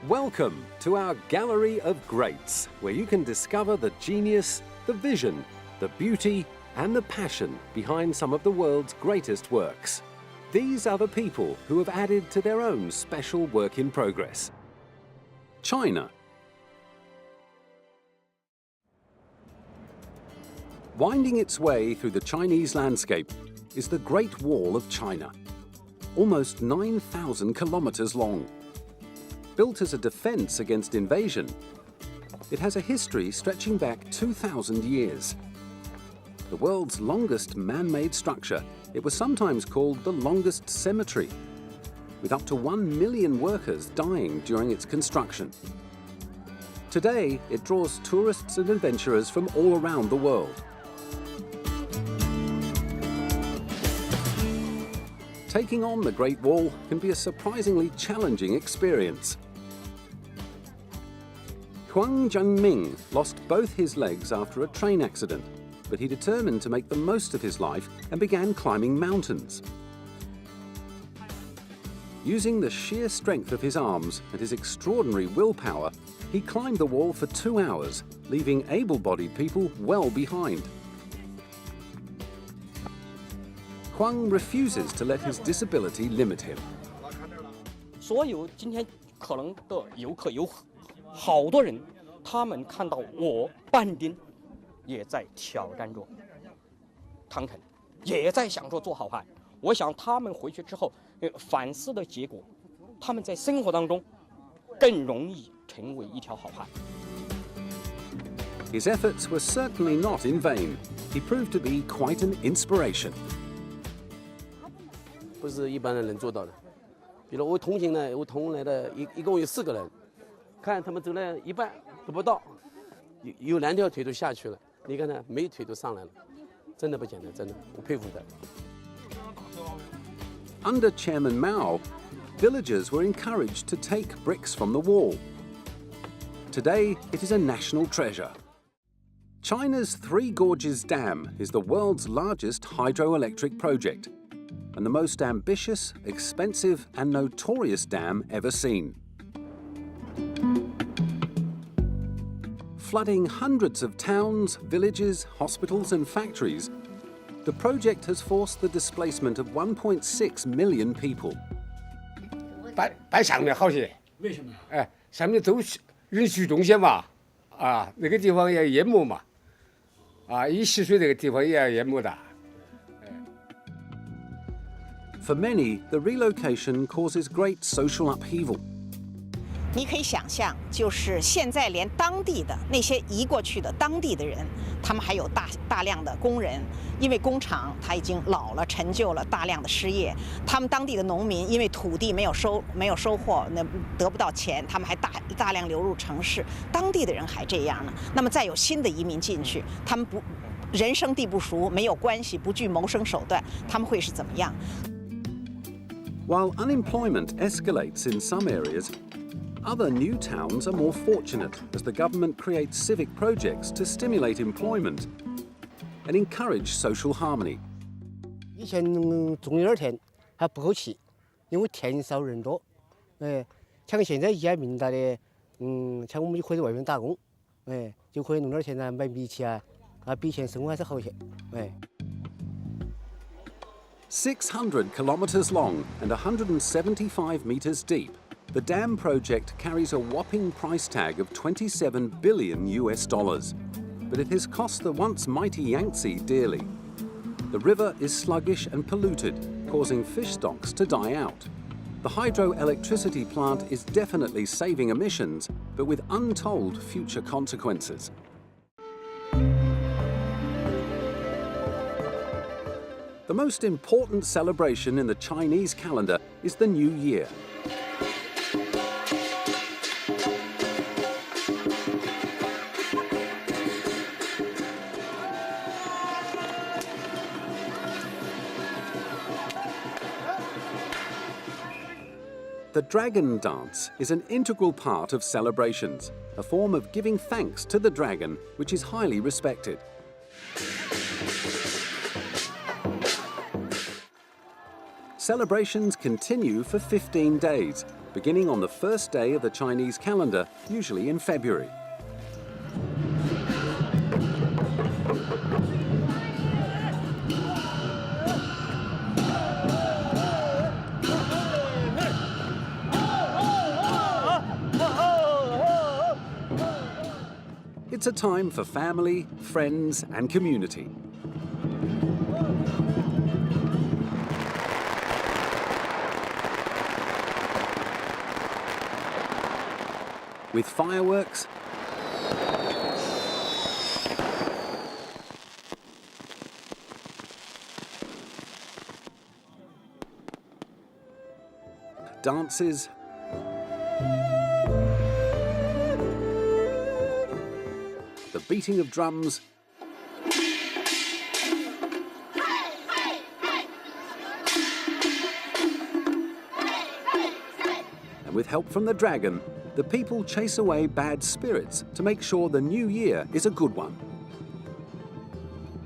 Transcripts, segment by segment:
Welcome to our Gallery of Greats, where you can discover the genius, the vision, the beauty, and the passion behind some of the world's greatest works. These are the people who have added to their own special work in progress. China. Winding its way through the Chinese landscape is the Great Wall of China, almost 9,000 kilometers long. Built as a defense against invasion, it has a history stretching back 2,000 years. The world's longest man-made structure, it was sometimes called the longest cemetery, with up to 1 million workers dying during its construction. Today, it draws tourists and adventurers from all around the world. Taking on the Great Wall can be a surprisingly challenging experience. Huang Zhengming lost both his legs after a train accident, but he determined to make the most of his life and began climbing mountains. Using the sheer strength of his arms and his extraordinary willpower, he climbed the wall for 2 hours, leaving able-bodied people well behind. Huang refuses to let his disability limit him. 所有今天可能的游客有好多人，他们看到我半丁也在挑战着唐城，也在想着做好汉。我想他们回去之后，反思的结果，他们在生活当中更容易成为一条好汉。 His efforts were certainly not in vain. He proved to be quite an inspiration. 不是一般人能做到的。比如我同行呢，我同来的一共有4个人，看他们走了一半都不到，有2条腿都下去了，你看呢，每腿都上来了，真的不简单，真的，我佩服的。 Under Chairman Mao, villagers were encouraged to take bricks from the wall. Today, it is a national treasure. China's Three Gorges Dam is the world's largest hydroelectric project, and the most ambitious, expensive, and notorious dam ever seen. Flooding hundreds of towns, villages, hospitals, and factories, the project has forced the displacement of 1.6 million people. 摆上面好些，为什么？哎，上面都是人去中心嘛，啊，那个地方也淹没嘛，啊，一溪水那个地方也要淹没的。 For many, the relocation causes great social upheaval. 你可以想象，就是现在连当地的那些移过去的当地的人，他们还有大量的工人，因为工厂它已经老了，陈旧了，大量的失业。他们当地的农民因为土地没有收获，那得不到钱，他们还大量流入城市。当地的人还这样呢，那么再有新的移民进去，他们人生地不熟，没有关系，不具谋生手段，他们会是怎么样？ While unemployment escalates in some areas, other new towns are more fortunate as the government creates civic projects to stimulate employment and encourage social harmony. 以前种2天还不够气，因为田少人多，像现在烟民大的，像我们就可以在外面打工，就可以弄点钱呢买米去啊，比以前生活还是好些，600 kilometers long and 175 meters deep, the dam project carries a whopping price tag of $27 billion US, but it has cost the once mighty Yangtze dearly. The river is sluggish and polluted, causing fish stocks to die out. The hydroelectricity plant is definitely saving emissions, but with untold future consequences. The most important celebration in the Chinese calendar is the New Year. The Dragon Dance is an integral part of celebrations, a form of giving thanks to the dragon, which is highly respected. Celebrations continue for 15 days, beginning on the first day of the Chinese calendar, usually in February. It's a time for family, friends, and community. With fireworks, dances, the beating of drums, and with help from the dragon, the people chase away bad spirits to make sure the new year is a good one.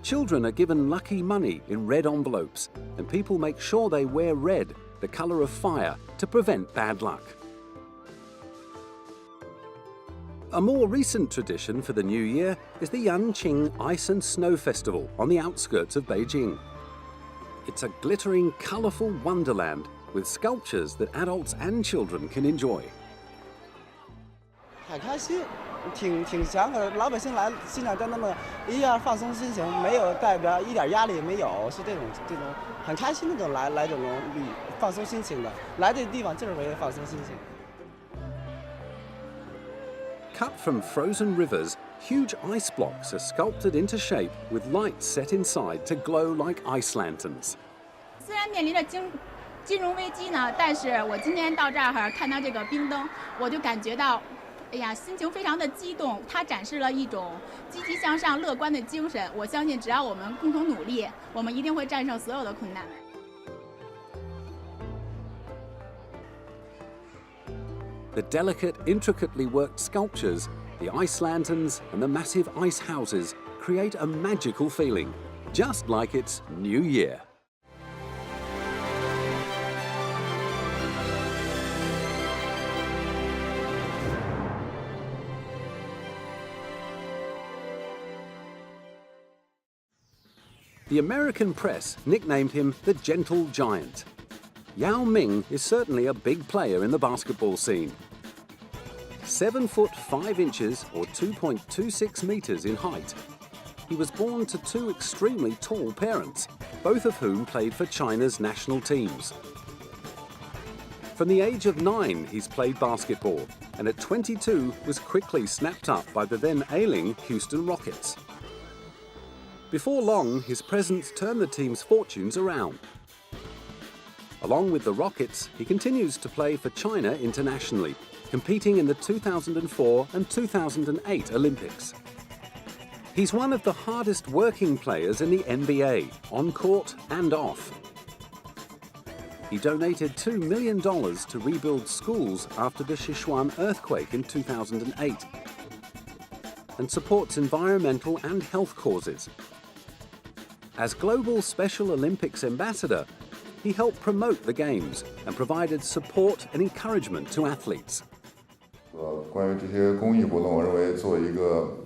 Children are given lucky money in red envelopes, and people make sure they wear red, the color of fire, to prevent bad luck. A more recent tradition for the new year is the Yanqing Ice and Snow Festival on the outskirts of Beijing. It's a glittering, colorful wonderland with sculptures that adults and children can enjoy. 很开心，挺祥和，老百姓来欣赏在那么一样放松心情，没有代表一点压力也没有，是这种很开心那种来这种放松心情的，来这地方就是为了放松心情。 Cut from frozen rivers, huge ice blocks are sculpted into shape with lights set inside to glow like ice lanterns. 虽然面临着金融危机呢，但是我今天到这儿看到这个冰灯，我就感觉到，哎呀，心情非常的激动。它展示了一种积极向上、乐观的精神。我相信，只要我们共同努力，我们一定会战胜所有的困难。 The delicate, intricately worked sculptures, the ice lanterns and the massive ice houses create a magical feeling, just like it's New Year. The American press nicknamed him the Gentle Giant. Yao Ming is certainly a big player in the basketball scene. 7 foot 5 inches or 2.26 meters in height. He was born to two extremely tall parents, both of whom played for China's national teams. From the age of 9, he's played basketball, and at 22 was quickly snapped up by the then ailing Houston Rockets. Before long, his presence turned the team's fortunes around. Along with the Rockets, he continues to play for China internationally, competing in the 2004 and 2008 Olympics. He's one of the hardest working players in the NBA, on court and off. He donated $2 million to rebuild schools after the Sichuan earthquake in 2008 and supports environmental and health causes. As Global Special Olympics Ambassador, he helped promote the Games and provided support and encouragement to athletes. 关于这些公益活动，我认为作为一个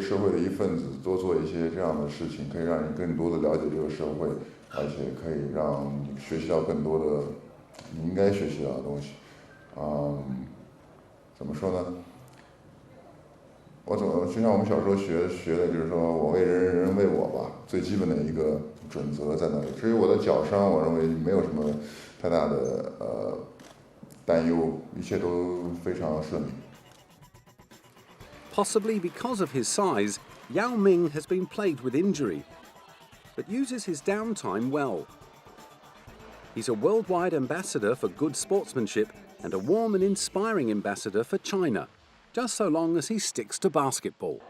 社会的一份子，多做一些这样的事情，可以让你更多的了解这个社会，而且可以让你学习到更多的你应该学习到的东西。怎么说呢？就像我们小时候学的，就是说我为人，人为我吧，最基本的一个准则在那里。至于我的脚伤，我认为没有什么太大的担忧，一切都非常顺利。 Possibly because of his size, Yao Ming has been plagued with injury, but uses his downtime well. He's a worldwide ambassador for good sportsmanship and a warm and inspiring ambassador for China, just so long as he sticks to basketball.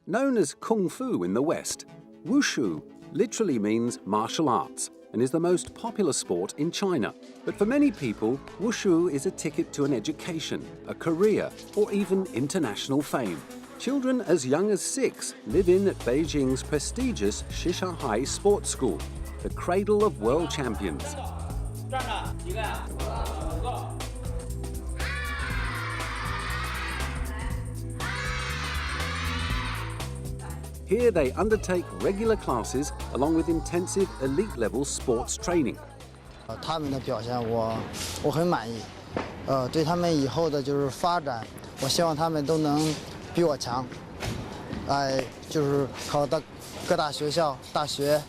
Known as Kung Fu in the West, Wushu literally means martial arts and is the most popular sport in China. But for many people, Wushu is a ticket to an education, a career, or even international fame. Children as young as 6 live in at Beijing's prestigious Shisha High Sports School, the cradle of world champions. Here they undertake regular classes along with intensive elite-level sports training. 他们的表现我很满意，对他们以后的就是发展，我希望他们都能比我强，就是考到各大学校、大学，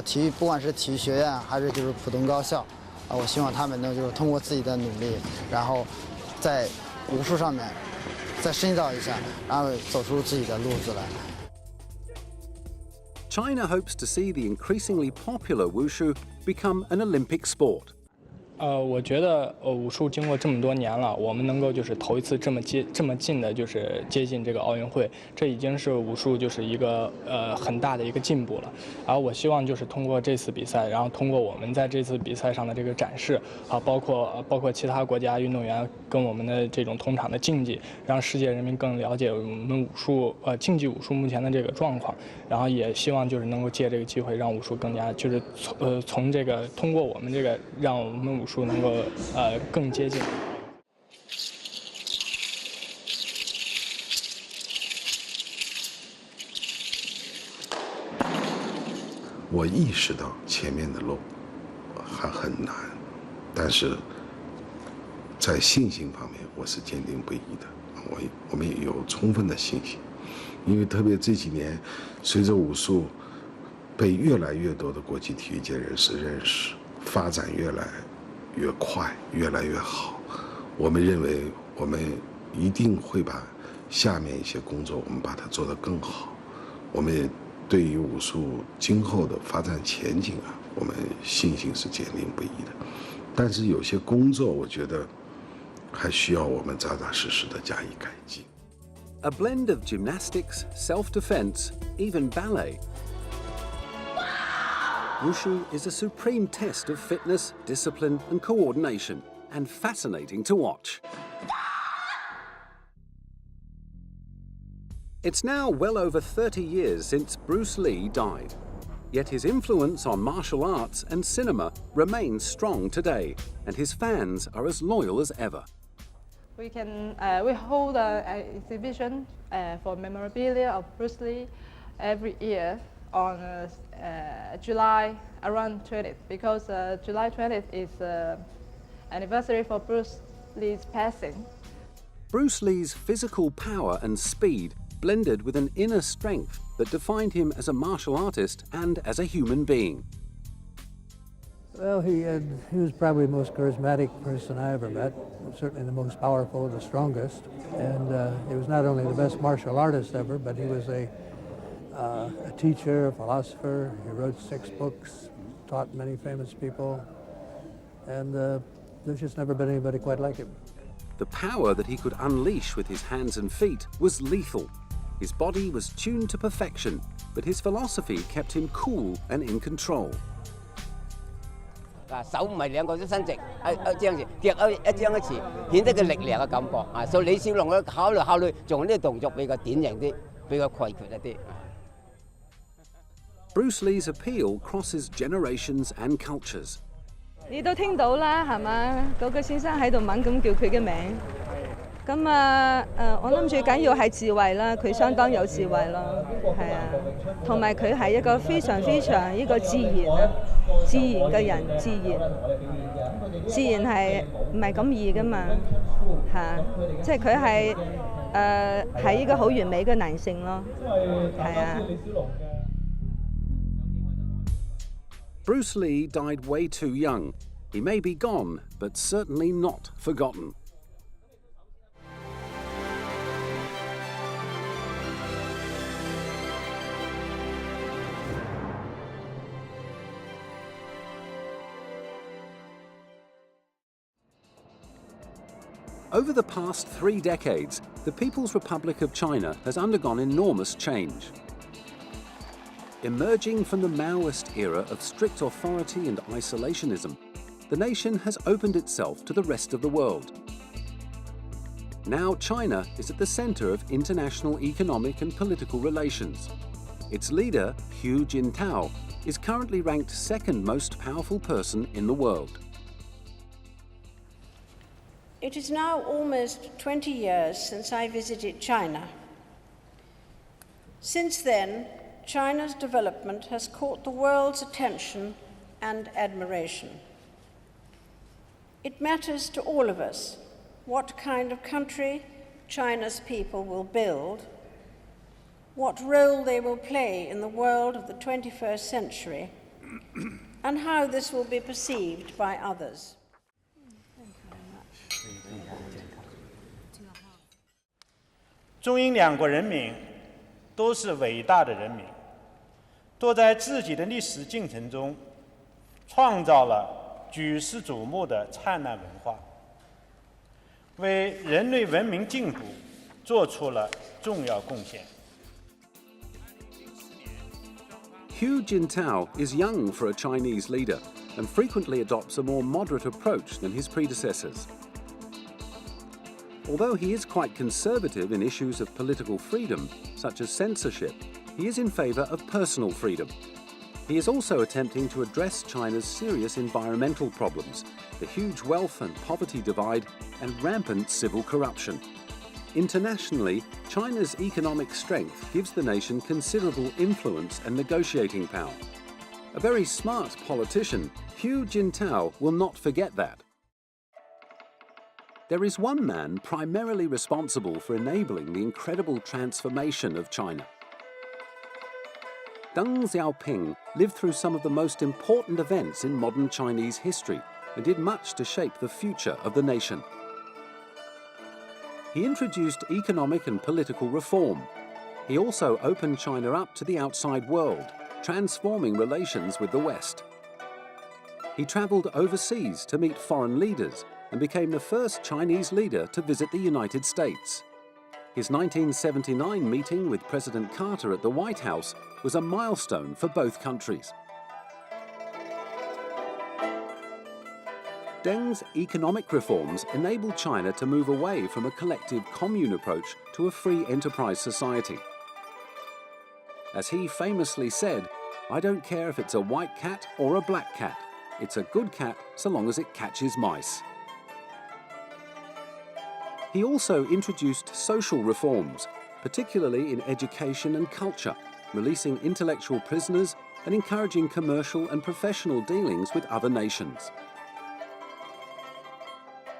体育不管是体育学院还是就是普通高校，我希望他们能就是通过自己的努力，然后在武术上面再深造一下，然后走出自己的路子来。 China hopes to see the increasingly popular wushu become an Olympic sport. 我觉得武术经过这么多年了，我们能够就是头一次这么近的，就是接近这个奥运会，这已经是武术就是一个很大的一个进步了。然后我希望就是通过这次比赛，然后通过我们在这次比赛上的这个展示包括其他国家运动员跟我们的这种同场的竞技，让世界人民更了解我们武术竞技武术目前的这个状况。然后也希望就是能够借这个机会让武术更加就是从这个通过我们这个让我们武术能够更接近。我意识到前面的路还很难，但是在信心方面我是坚定不移的。我们也有充分的信心，因为特别这几年，随着武术被越来越多的国际体育界人士认识，发展越来越快，越来越好。我们认为我们一定会把下面一些工作我们把它做得更好。我们也对于武术今后的发展前景我们信心是坚定不移的。但是有些工作我觉得还需要我们扎扎实实的加以改进。A blend of gymnastics, self-defense, even ballet. Wushu is a supreme test of fitness, discipline, and coordination, and fascinating to watch. It's now well over 30 years since Bruce Lee died. Yet his influence on martial arts and cinema remains strong today, and his fans are as loyal as ever. We hold an exhibition for memorabilia of Bruce Lee every year on July around 20th, because July 20th is anniversary for Bruce Lee's passing. Bruce Lee's physical power and speed blended with an inner strength that defined him as a martial artist and as a human being. Well, he was probably the most charismatic person I ever met, certainly the most powerful, the strongest. And he was not only the best martial artist ever, but he was a teacher, a philosopher. He wrote 6 books, taught many famous people, and there's just never been anybody quite like him. The power that he could unleash with his hands and feet was lethal. His body was tuned to perfection, but his philosophy kept him cool and in control. 手唔係兩個都伸直，這樣子夾一張一次，顯得個力量嘅感覺所以李小龍咧考慮做呢個動作比較典型啲，比較快決一啲。Bruce Lee's appeal crosses generations and cultures. 你都聽到啦，係嘛？嗰個先生喺度猛咁叫佢嘅名。咁我諗最緊要係智慧啦，佢相當有智慧咯，係啊，同埋佢係一個非常一個自然嘅人，自然係唔係咁易噶嘛，即係佢係一個好完美嘅男性咯，係啊。Bruce Lee died way too young. He may be gone, but certainly not forgotten. Over the past 3 decades, the People's Republic of China has undergone enormous change. Emerging from the Maoist era of strict authority and isolationism, the nation has opened itself to the rest of the world. Now China is at the center of international economic and political relations. Its leader, Hu Jintao, is currently ranked 2nd most powerful person in the world. It is now almost 20 years since I visited China. Since then, China's development has caught the world's attention and admiration. It matters to all of us what kind of country China's people will build, what role they will play in the world of the 21st century, and how this will be perceived by others. 中英两国人民都是伟大的人民，都在自己的历史进程中创造了举世瞩目的灿烂文化，为人类文明进步做出了重要贡献。 Hu Jintao is young for a Chinese leader and frequently adopts a more moderate approach than his predecessors. Although he is quite conservative in issues of political freedom, such as censorship, he is in favour of personal freedom. He is also attempting to address China's serious environmental problems, the huge wealth and poverty divide, and rampant civil corruption. Internationally, China's economic strength gives the nation considerable influence and negotiating power. A very smart politician, Hu Jintao will not forget that. There is one man primarily responsible for enabling the incredible transformation of China. Deng Xiaoping lived through some of the most important events in modern Chinese history and did much to shape the future of the nation. He introduced economic and political reform. He also opened China up to the outside world, transforming relations with the West. He travelled overseas to meet foreign leaders and became the first Chinese leader to visit the United States. His 1979 meeting with President Carter at the White House was a milestone for both countries. Deng's economic reforms enabled China to move away from a collective commune approach to a free enterprise society. As he famously said, "I don't care if it's a white cat or a black cat. It's a good cat so long as it catches mice." He also introduced social reforms, particularly in education and culture, releasing intellectual prisoners and encouraging commercial and professional dealings with other nations.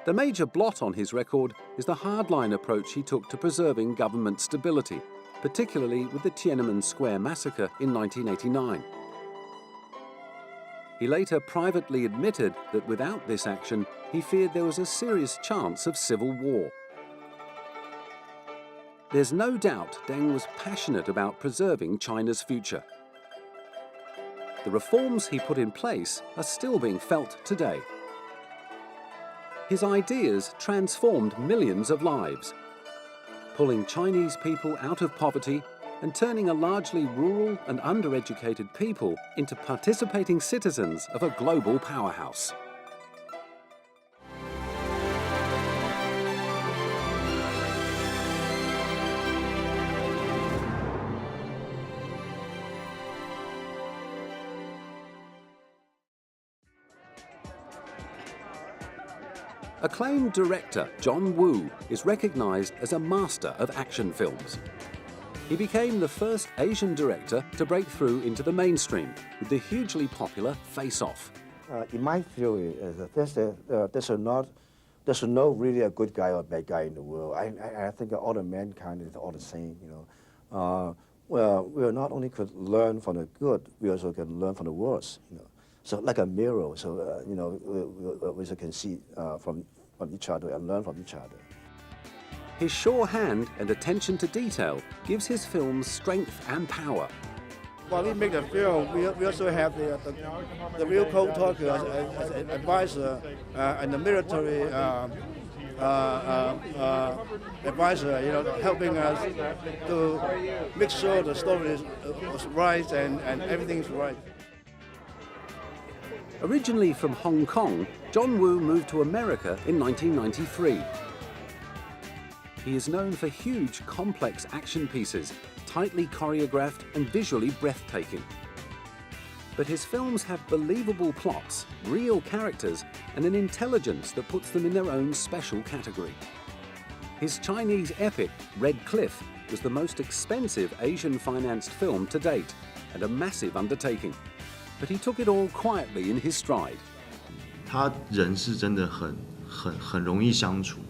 The major blot on his record is the hardline approach he took to preserving government stability, particularly with the Tiananmen Square massacre in 1989. He later privately admitted that without this action, he feared there was a serious chance of civil war. There's no doubt Deng was passionate about preserving China's future. The reforms he put in place are still being felt today. His ideas transformed millions of lives, pulling Chinese people out of poverty and turning a largely rural and undereducated people into participating citizens of a global powerhouse. Acclaimed director John Woo is recognized as a master of action films. He became the first Asian director to break through into the mainstream with the hugely popular Face Off. In my theory, there's no really a good guy or bad guy in the world. I think all the mankind is all the same. Well, we not only could learn from the good, we also can learn from the worst. So like a mirror, so we can see from each other and learn from each other. His sure hand and attention to detail gives his films strength and power. While we make the film, we also have the real code talker as an advisor and the military advisor, helping us to make sure the story is right and everything's right. Originally from Hong Kong, John Woo moved to America in 1993. He is known for huge, complex action pieces, tightly choreographed and visually breathtaking. But his films have believable plots, real characters, and an intelligence that puts them in their own special category. His Chinese epic, Red Cliff, was the most expensive Asian-financed film to date, and a massive undertaking. But he took it all quietly in his stride. 他人是真的很容易相处，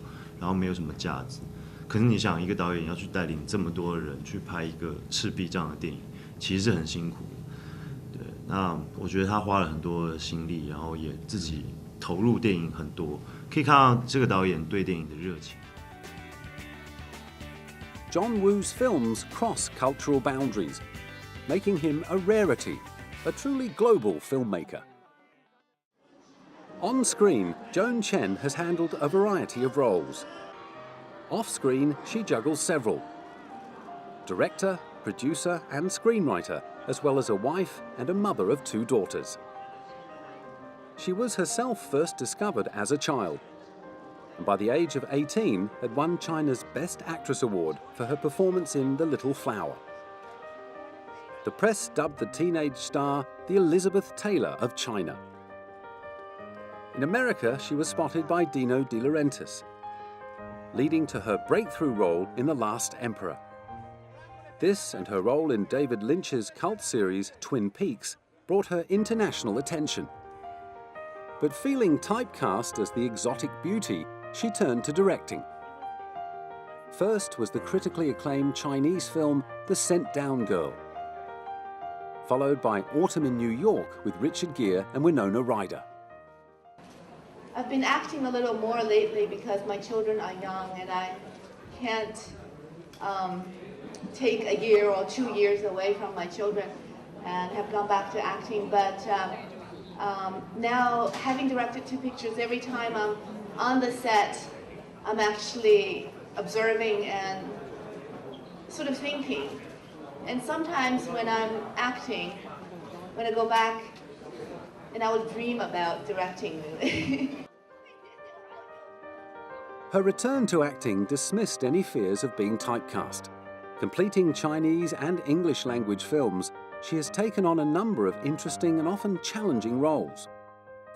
然后没有什么架子。可是你想，一个导演要去带领这么多人去拍一个《赤壁》这样的电影，其实是很辛苦的。对，那我觉得他花了很多心力，然后也自己投入电影很多，可以看到这个导演对电影的热情。John Woo's films cross cultural boundaries, making him a rarity, a truly global filmmaker. On screen, Joan Chen has handled a variety of roles. Off screen, she juggles several. Director, producer, and screenwriter, as well as a wife and a mother of 2 daughters. She was herself first discovered as a child, and by the age of 18 had won China's Best Actress Award for her performance in The Little Flower. The press dubbed the teenage star the Elizabeth Taylor of China. In America, she was spotted by Dino De Laurentiis, leading to her breakthrough role in The Last Emperor. This and her role in David Lynch's cult series Twin Peaks brought her international attention. But feeling typecast as the exotic beauty, she turned to directing. First was the critically acclaimed Chinese film The Sent Down Girl, followed by Autumn in New York with Richard Gere and Winona Ryder. I've been acting a little more lately because my children are young and I can't take a year or 2 years away from my children and have gone back to acting. But now, having directed 2 pictures, every time I'm on the set, I'm actually observing and sort of thinking. And sometimes when I'm acting, when I go back, and I would dream about directing. Her return to acting dismissed any fears of being typecast. Completing Chinese and English language films, she has taken on a number of interesting and often challenging roles.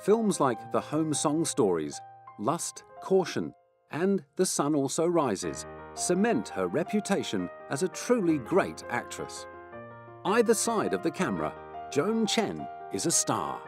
Films like The Home Song Stories, Lust, Caution, and The Sun Also Rises cement her reputation as a truly great actress. Either side of the camera, Joan Chen is a star.